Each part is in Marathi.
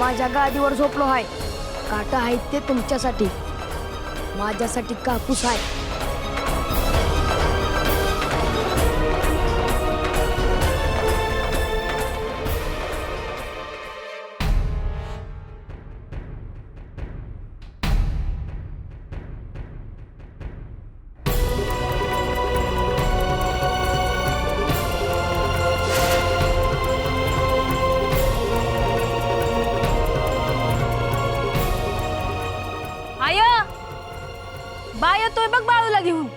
माझ्या गादीवर झोपलो आहे. काटा आहेत ते तुमच्यासाठी, माझ्यासाठी कापूस आहे. बाय येतोय बघ बाळूला घेऊन.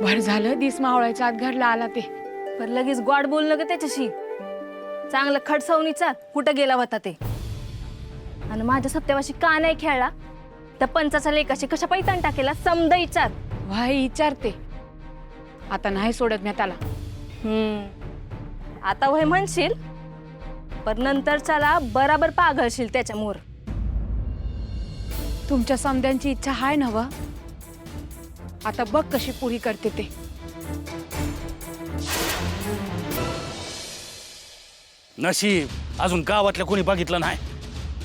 भर झालं दिस मावळायच्या आत घरला आला ते. पर लगेच गोड बोललं ग त्याच्याशी. चांगलं खडसावणीचा कुठं गेला होता ते. आणि माझ्या सत्यावाशी का नाही खेळला तर पंचाचा लेकाशी कशा पैतान टाकेला समजा विचार. व्हाय विचारते, आता नाही सोडत मी त्याला. आता वय म्हणशील पण नंतर चला बराबर पागळशील त्याच्यामोर. तुमच्या समद्यांची इच्छा हाय नव. आता बघ कशी पुरी करते ते. नशीब अजून गावातल्या कोणी बघितलं नाही.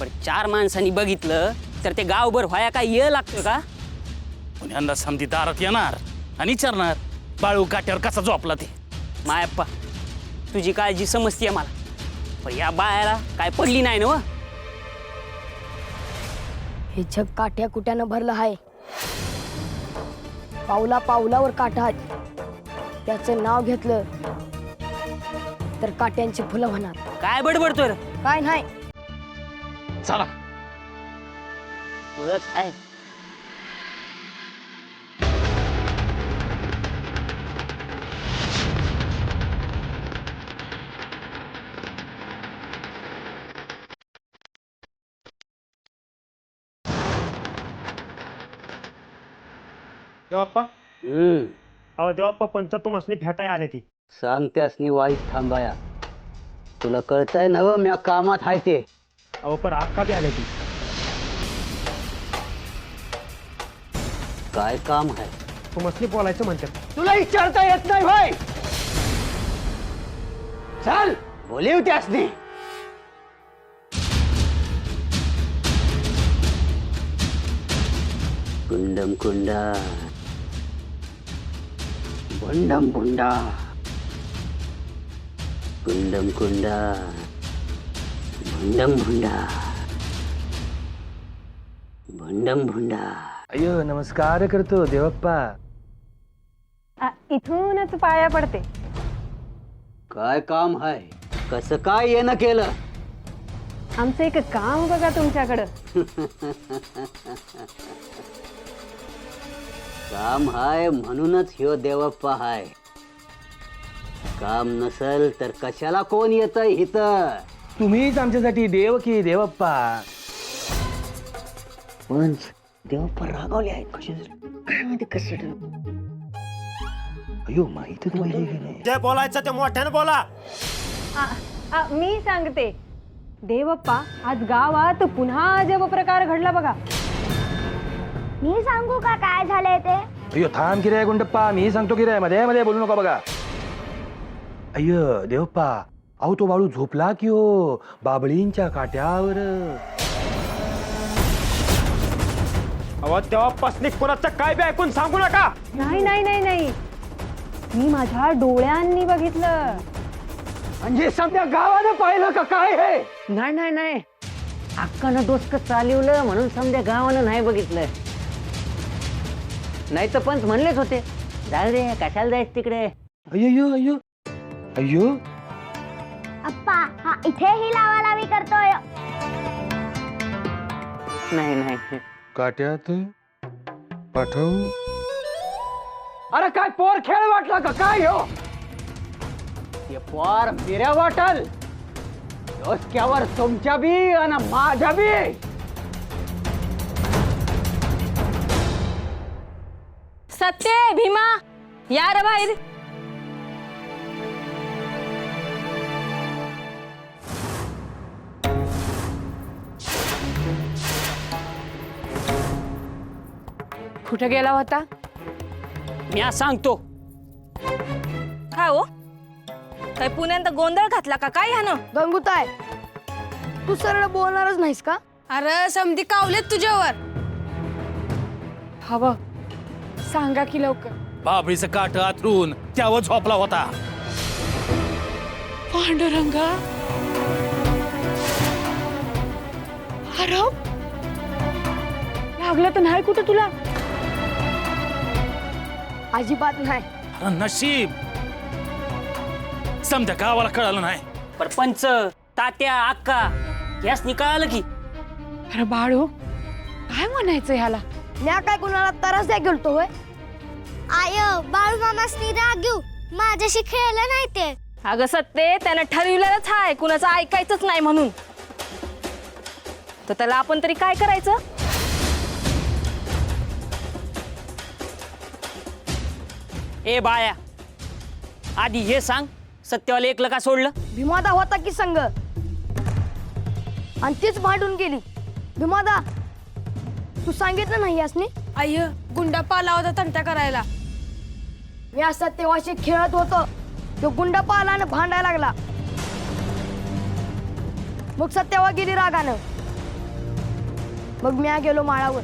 पण 4 माणसांनी बघितलं तर ते गावभर व्हाया काय ये लागतं का? पण यंदा समधी दारात येणार आणि विचारणार बाळू काट्यावर कसा झोपला ते. मायप्पा तुझी काळजी समजतीये मला, पण या बायाला काय पडली नाही ना. हे जग काठ्या कुट्यानं भरलं आहे. पावला पावलावर काटा आहेत. त्याचं नाव घेतलं तर काट्यांची फुलं होणार. काय बडबडतोय रे? काय नाही. चला तुझंच आहे. देवाप्पा अहो देवाप्पा पंच तुमसनी भेटाय आले ती. सांगत्यास नि वाईट थांबाया. तुला कळतंय ना व म्या कामात हाय ते. अहो पण अक्का बी आले ती. काय काम आहे? तुमसनी बोलायचं म्हणतात. तुला विचारता येत नाही भाई. चल बोलिव त्यासनी. कुंडम कुंडा भुंडम भुंडा कुंडम कुंडा भुंडम भुंडा भुंडम भुंडा. अयो नमस्कार करतो देवप्पा. इथूनच पाया पडते. काय काम आहे? कसं काय येणं केलं? आमचं एक काम बघा तुमच्याकडं. काम हाय म्हणूनच ह्यो देवप्पा हाय. काम नसल तर कशाला कोण येतंय इथं? तुम्हीच आमच्यासाठी देव की देवप्पा. पण देवप्पा रागावले आहेत कशासाठी काय माहिती कसं. अयो माहितच पाहिजे की नाही. जे बोलायचं ते मोठ्यानं बोला. मी सांगते देवप्पा, आज गावात पुन्हा अजब प्रकार घडला बघा. मी सांगू का काय झालंय ते? अयो थांब की रे गुंडप्पा, मी सांगतो की रे. मध्ये मध्ये बोलू नका बघा. अय्य देवप्पा, अहो तो बाळू झोपला की हो बाबळींच्या काट्यावर. अहो देवाप्पासनी कोणाचं काय बी ऐकून सांगू नका. नाही नाही नाही नाही, मी माझ्या डोळ्यांनी बघितलं. म्हणजे सध्या गावानं पाहिलं का काय हे? नाही नाही नाही, अक्कानं डोसकं चालवलं म्हणून समजा गावानं नाही बघितलं. नाही तर पंच म्हणलेच होते जाऊ दे कशाला जायच तिकडे. अय्यो अय्यो अय्यो. अप्पा हा इथेही लावालावी करतोय. नाही नाही, काट्यात पाठव. अरे काय पोर खेळ वाटला का काय हो? ते पोर मिऱ्या वाटल डोसक्यावर तुमच्या बी आणि माझ्या बी. सत्य भीमा या रे बाहेर. कुठे गेला होता? मी आज सांगतो. काय हो काय पुण्यात गोंधळ घातला का काय ह्यानं? गंगूताय तू सरळ बोलणारच नाहीस का? अरे समधी कावलेत तुझ्यावर. हवं सांगा की लवकर. बाबळीचं काठ आथरून त्यावर झोपला होता. पांडुरंगा, अरे लागलं तर नाही कुठं तुला? अजिबात नाही. अरे नशीब समजा गावाला कळालं नाही. पर पंच, तात्या, अक्का यासनी कळालं की. अरे बाळू, काय म्हणायचं ह्याला? म्या काय कुणाला त्रास द्या गेलतो होय? आय बाळू मामासनी राग घेऊ, माझ्याशी खेळलं नाही ते. अगं सत्ते त्यानं ठरविलेलंच आहे कुणाचं ऐकायचंच नाही म्हणून. तर त्याला आपण तरी काय करायचं? ए बाया, आधी हे सांग, सत्यवाला एकलं का सोडलं? भीमादा होता की संग आणि तीच भांडून गेली. भीमादा तू सांगितलं नाही यासनी? आय गुंडा पाला होता तंटा करायला. मी असं तेव्हाशी खेळत होतो, तो गुंडा पाहिला आणि भांडायला लागला. मग सत्यावा गेली रागानं. मग मी गेलो माळावर.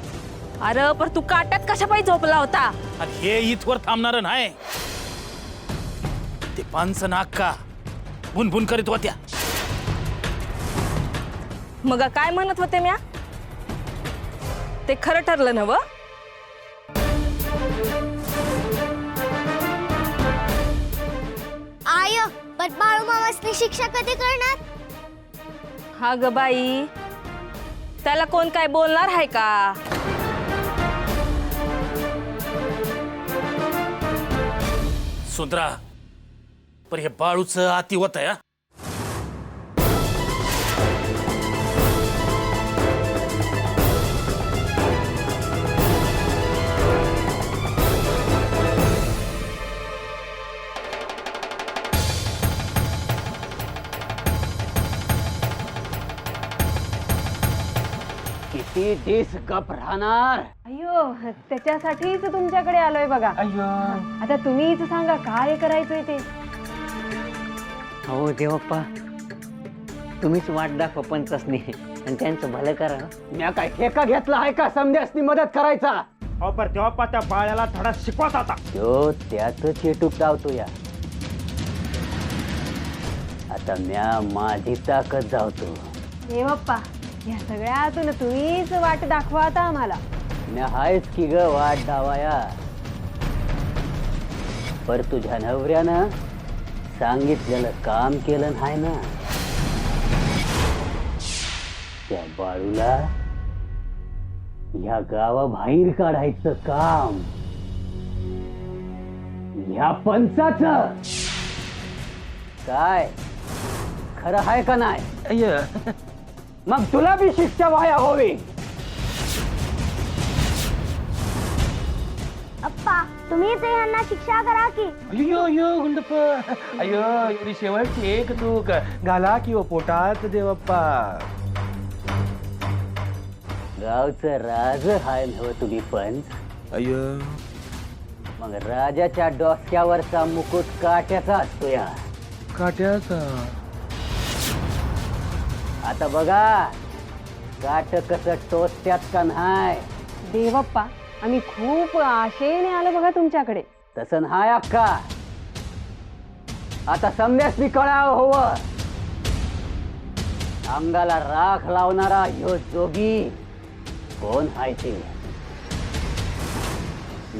अरे पण तू काट्यात कशा पाहिजे झोपला होता? आणि हे इथवर थांबणार नाही. ते पांच नाका बुनबुन करीत होत्या. मग काय म्हणत होते म्या? ते खरं ठरलं ना व? आय पण बाळू मामासनी शिक्षा कधी करणार? हा ग बाई, त्याला कोण काय बोलणार आहे का? सुंदरा पर हे बाळूचं अति होत आहे. किती दिस गप राहणार? अयो त्याच्यासाठीच तुमच्याकडे आलोय बघा. आता तुम्हीच सांगा काय करायचंय ते. हो देवप्पा, तुम्हीच वाट दाखवा पंचासनी आणि त्यांचं भलं करा. म्या काय ठेका घेतला आहे का समध्यासनी मदत करायचा? अहो पर तेव्हा त्या बाळ्याला धडा शिकवत आता. तो त्याच चेटूक धावतो या. आता म्या माझी ताकद धावतो. हे बाप्पा, या सगळ्यातून तुम्हीच वाट दाखवा आता आम्हाला. म्या हायच की ग वाट धावाया. पर तुझ्या नवऱ्यानं सांगितलेलं काम केलं नाही ना. त्या बाळूला ह्या गावाबाहेर काढायचं काम ह्या पंचाचं. काय खरं आहे का नाही? मग तुला बी शिक्षा व्हाया होवी. अप्पा तुम्हीच यांना शिक्षा करा की. अयो अयो गुंडप्पा, अयो एवढी शेवटची एक चूक घाला की ओ पोटात देवप्पा. गावचं राज हाय नव तुम्ही पंच. अयो मग राजाच्या डोक्यावरचा मुकुट काट्याचा असतो या. काट्याचा. आता बघा काट कसं टोचत्यात का नाही. देवप्पा, आम्ही खूप आशेने आलो बघा तुमच्याकडे. तसं नाही अक्का. आता समजास मी कळावं हवं. अंगाला राख लावणारा ह्यो जोगी कोण आहे ते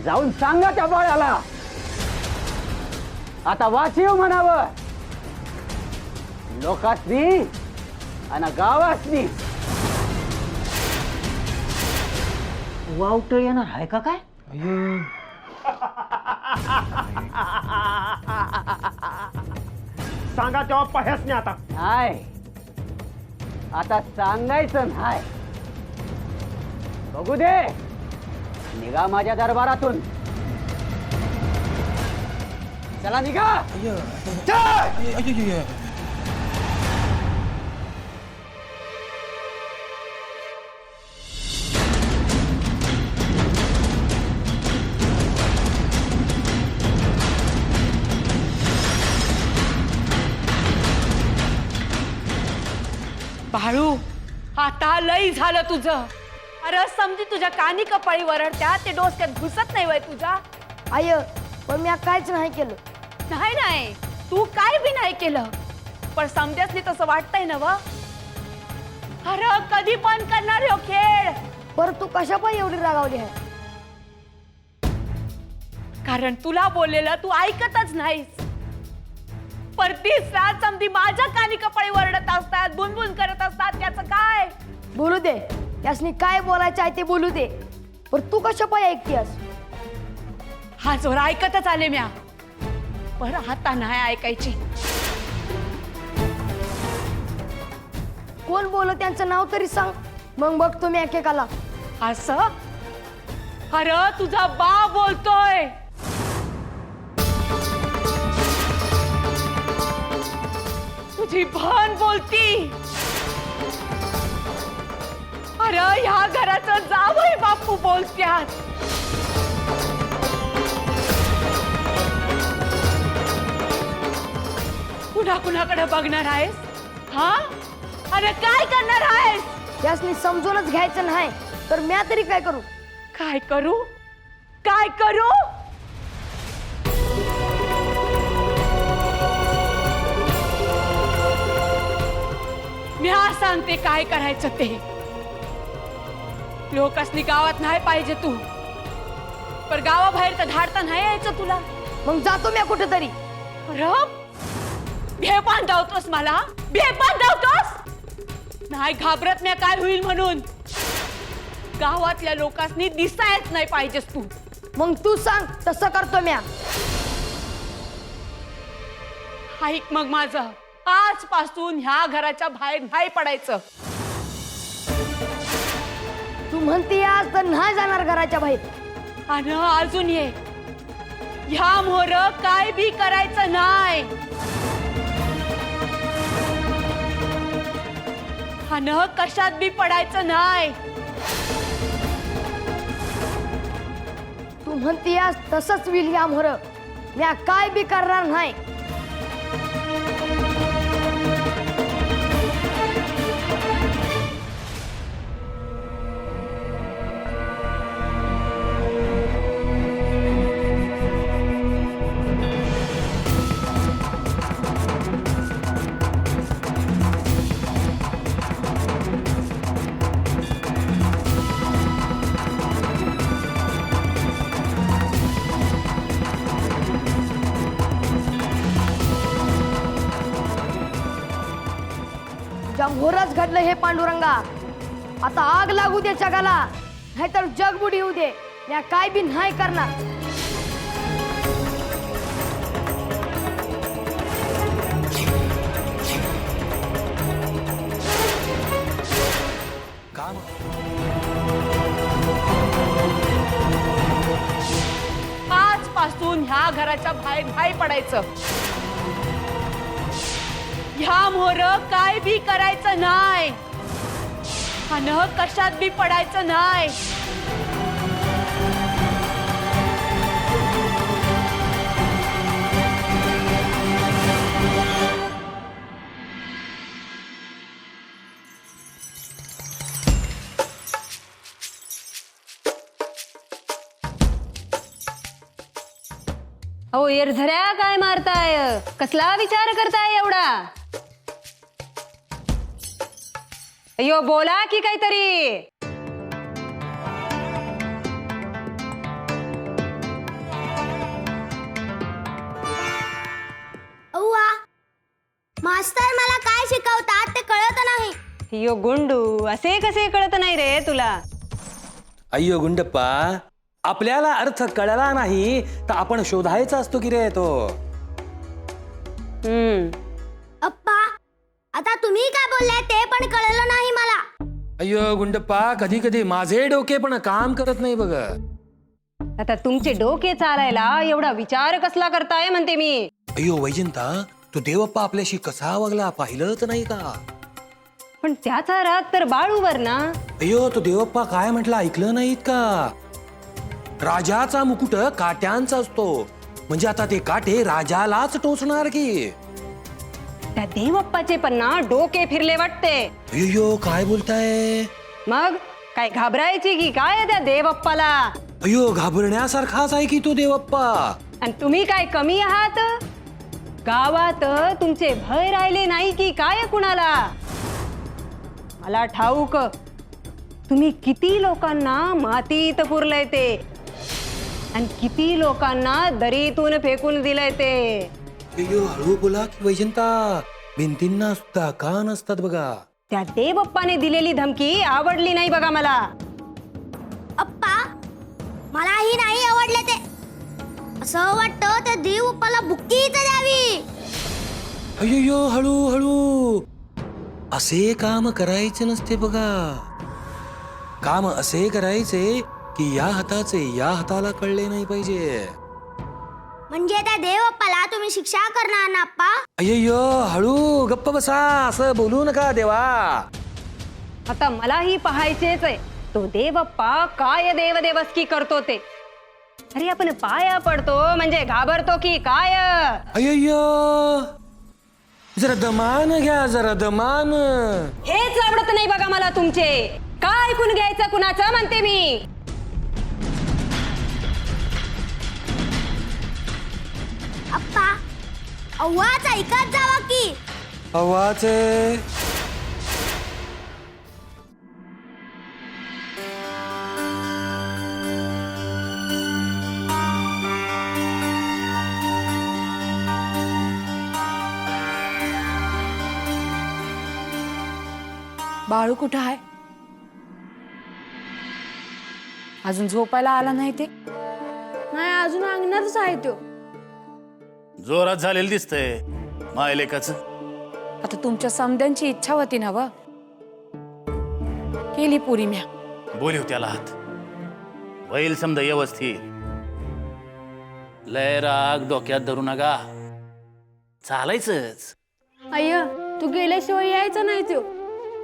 जाऊन सांगा त्या बाळाला. आता वाचीव म्हणावं लोकांनी आणि गावासनी. वावट येणार आहे का काय? अयो सांगा तेव्हा पाह्याच नाही आता. नाही आता सांगायचं नाही. बघू दे निघा माझ्या दरबारातून. चला निघा. अयो अयो. बाळू आता लई झालं तुझं. अरे समजी तुझ्या कानी कपाळी वरडत्या ते डोसक्यात घुसत नाही वय तुझ्या. आय पण मी काहीच नाही केलं. नाही नाही तू काय बी नाही केलं पण समजासनी तसं वाटतंय ना व. अरे कधी बंद करणार हो खेळ. पर तू कशा पण एवढी रागावली आहे. कारण तुला बोललेलं तू ऐकतच नाहीस. पर तीच रात समधी माझ्या कानी कपाळी वरडत असतात बुनबुन करत असतात त्याचं काय. बोलू दे त्यासनी काय बोलायचं आहे ते बोलू दे. पर तू कशा पण ऐकतेस. हा जोर ऐकतच आले म्या पर आता नाही ऐकायची. कोण बोल त्यांचं नाव तरी सांग मग बघतो मी एकेकाला. असं अरे तुझा बा बोलतोय. तुझी बहन बोलती. अरे ह्या घराचं जावई बापू बोलत्यात. कुणाकडे बघणार आहेस हा. अरे काय करणार आहेस. त्यासनी समजूनच घ्यायचं नाही तर म्या तरी काय करू. काय करू काय करू. म्या सांगते काय करायचं ते. लोकांनी गावात नाही पाहिजे तू पण गावाबाहेर तर धाडता नाही यायचं तुला. मग जातो म्या कुठेतरी. भेपान धावतोस मला भेपान धावतोस. नाही घाबरत म्या काय होईल म्हणून. गावातल्या लोकांनी दिसायच नाही पाहिजेस तू. मग तू सांग तसं करतो म्या. ऐक मग माझं आजपासून ह्या घराच्या बाहेर नाही पडायचं. तू म्हणती आज तर नाही जाणार घराच्या बाहेर. आणि अजून ये ह्या मोर काय बी करायचं नाही. आणि कशात बी पडायचं नाही. तू म्हणती आज तसंच विल या मोर. म्या काय बी करणार नाही. जगभरच घडलं हे पांडुरंगा. आता आग लागू दे जगाला नाहीतर जग बुडी येऊ दे. या काय बी नाही करणार. आजपासून ह्या घराच्या बाहेर नाही पडायचं. ह्या मोर काय बी करायचं नाही. आणि कशात बी पडायचं नाही. अहो एरझऱ्या काय मारताय. कसला विचार करताय एवढा. अयो बोला की काहीतरी. अव्वा मास्तर मला काय शिकवतात ते कळत नाही. अयो गुंडू असे कसे कळत नाही रे तुला. अय्यो गुंडप्पा आपल्याला अर्थ कळला नाही तर आपण शोधायचा असतो की रे तो. अप्पा आता तुम्ही काय बोलले ते पण कळलं नाही मला. अय्यो गुंडप्पा कधी कधी माझे डोके पण काम करत नाही बघ. आता तुमचे डोके चालायला एवढा विचार कसला करताय म्हणते मी. अय्यो वैजंता तू देवप्पा आपल्याशी कसा वागला पाहिलंच नाही का. पण त्याचा राग तर बाळूवर ना. अय्यो तो देवप्पा काय म्हटलं ऐकलं नाहीत का. राजाचा मुकुट काट्यांचा असतो म्हणजे आता ते काटे राजालाच टोचणार की. त्या देवप्पाचे पण ना डोके फिरले वाटते. अय्यो काय बोलताय? मग काय घाबरायची की काय त्या देवप्पाला? अय्यो घाबरण्यासारखाच आहे की तो देवप्पा. आणि तुम्ही काय कमी आहात? गावात तुमचे भय राहिले नाही की काय कुणाला? मला ठाऊक तुम्ही किती लोकांना मातीत पुरलंय ते आणि किती लोकांना दरीतून फेकून दिलंय ते. अय्यो हळू बोला की वैजंता, भिंतींना सुद्धा कान असतात बघा. त्या देवप्पाने दिलेली धमकी आवडली नाही बघा मला. अप्पा मलाही नाही आवडले ते. असं वाटतं त्या देवप्पाला बुक्की इथं द्यावी. अय्यो हळू हळू, असे काम करायचे नसते बघा. काम असे करायचे की या हाताचे या हाताला कळले नाही पाहिजे. म्हणजे त्या देवप्पाला तुम्ही शिक्षा करणार ना अप्पा? अय्यो हळू गप्प बसा, असं बोलू नका देवा. आता मलाही पाहायचेच आहे तो देवप्पा काय देवदेवस्की करतो ते. अरे आपण पाया पडतो म्हणजे घाबरतो की काय? अय्यो जरा दमान घ्या, जरा दमान. हेच आवडत नाही बघा मला तुमचे. काय ऐकून घ्यायचं कुणाचं म्हणते मी. अप्पा आवाज ऐकत जावा की. आवाज बाळू कुठं आहे? अजून झोपायला आला नाही ते? नाही अजून अंगणातच आहे तो. जोरात झालेलं दिसतंय मायलेकाच. आता तुमच्या समद्यांची इच्छा होती ना व केली पुरी म्या. बोलिव त्याला हात होईल समजा व्यवस्थित. लय राग डोक्यात धरू नका, चालायचंच. अय्य तू गेल्याशिवाय यायचा नाही तो.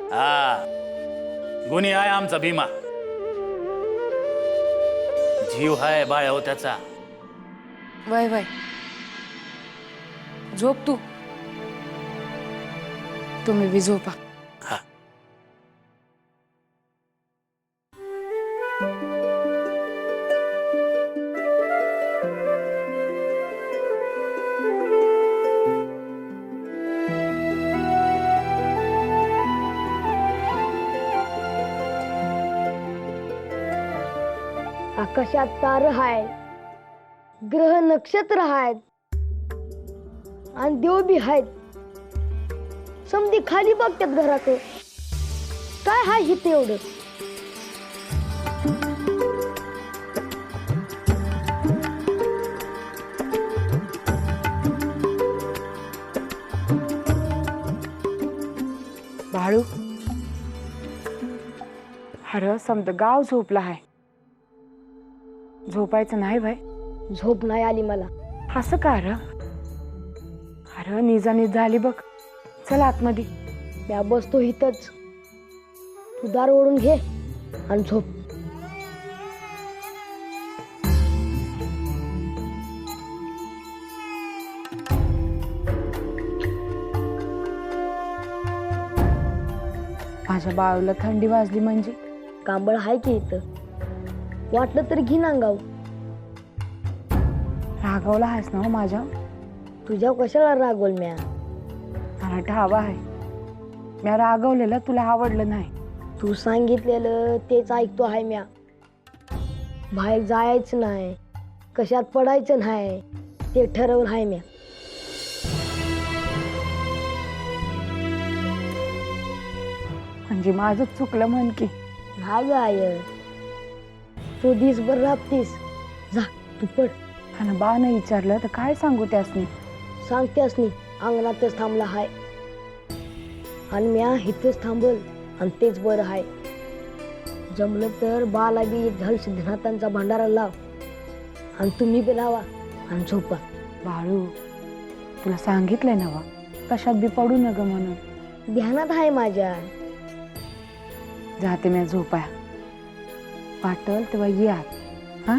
हा गुन्हे आहे आमचा भीमा. जीव हाय बाळाव त्याचा. वय वय झोप तू. तुम्ही बी झोपा. हा आकाशात तार हाय, ग्रह नक्षत्र आहेत आणि देव बी आहेत. समधी खाली बघतात घराकडे. काय हाय हित एवढं? बाळू अरे समद गाव झोपला आहे. झोपायचं नाही भाई. झोप नाही आली मला. असं का र? अरे निजानीत झाली बघ. चल आतमध्ये. त्या बसतो इथंच. तू दार ओढून घे आणि झोप. माझ्या बाळूला थंडी वाजली म्हणजे? कांबळ हाय की इथं, वाटलं तर घे नांगाव. रागवला आहेस ना हो माझ्या? तुझ्या कशाला रागवल म्या? मला ठावा आहे. म्या रागवलेलं तुला आवडलं नाही. तू सांगितलेलं तेच ऐकतो आहे म्या. बाहेर जायचं नाही, कशात पडायचं नाही, ते ठरवलं आहे म्या. म्हणजे माझं चुकलं म्हण की. हा ग आय, तू दिसभर राबतीस. जा तू पड. आणि बानं विचारलं तर काय सांगू त्यासनी? सांगतेस नी अंगणातच थांबला हाय आणि म्या इथेच थांबल आणि तेच बरं हाय. जमलं तर बाला बी झल सिद्धनाथांचा भंडारा लाव आणि तुम्ही बी लावा आणि झोपा. बाळू तुला सांगितलंय ना वा, कशात बी पडू नग म्हणून. ध्यानात आहे माझ्या. जाते म्या झोपाया. वाटल तेव्हा ये आत. हा